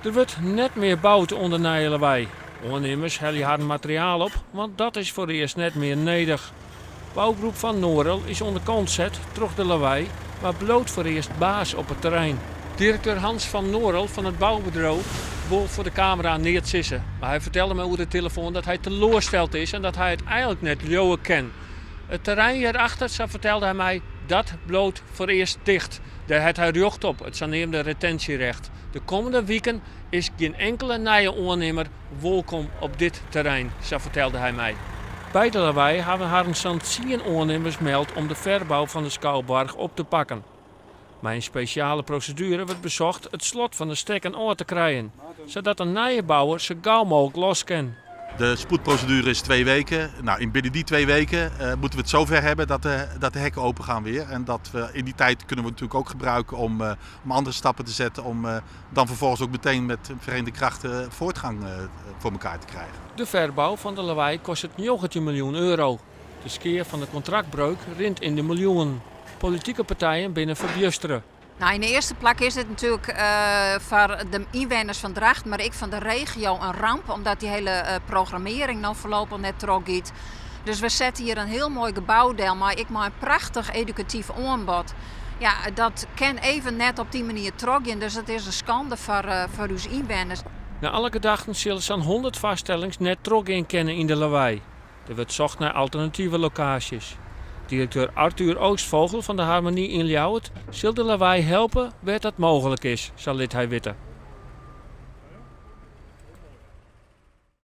Er wordt net meer bouwd onder nieuwe lawaai. Ondernemers hellen harde materiaal op, want dat is voor eerst net meer nodig. Bouwgroep Van Noorel is onder concept terug de lawaai, maar bloot voor eerst baas op het terrein. Directeur Hans van Noorel van het bouwbedrijf wil voor de camera niet sissen. Maar hij vertelde me over de telefoon dat hij teleurgesteld is en dat hij het eigenlijk net leeuwen kent. Het terrein hierachter, zo vertelde hij mij, dat bloot voor eerst dicht. Daar had hij recht op, het saneerde retentierecht. De komende weken is geen enkele nieuwe ondernemer welkom op dit terrein, zo vertelde hij mij. Bij de lawaai hebben haar zo'n 10 ondernemers meld om de verbouw van de Schouwburg op te pakken. Met een speciale procedure wordt bezocht het slot van de stekken aan te krijgen, zodat een nieuwe bouwer zo gauw mogelijk los kan. De spoedprocedure is 2 weken. Nou, binnen die 2 weken moeten we het zover hebben dat de hekken open gaan weer. En dat we in die tijd kunnen we natuurlijk ook gebruiken om andere stappen te zetten. Om dan vervolgens ook meteen met verenigde krachten voortgang voor elkaar te krijgen. De verbouw van de lawaai kost het 19 miljoen euro. De skeer van de contractbreuk rint in de miljoenen. Politieke partijen binnen verbjusteren. Nou, in de eerste plek is het natuurlijk voor de inwoners van Drachten, maar ik van de regio een ramp, omdat die hele programmering nou voorlopig net teruggaat. Dus we zetten hier een heel mooi gebouwdeel, maar ik maak een prachtig educatief aanbod. Ja, dat kan even net op die manier teruggaan, dus het is een schande voor uw inwoners. Na alle gedachten zullen zo'n 100 vaststellings net terug kennen in de lawaai. Er wordt zocht naar alternatieve locaties. Directeur Arthur Oostvogel van de Harmonie in Ljouwert zal de lawaai helpen waar dat mogelijk is, zal hij weten.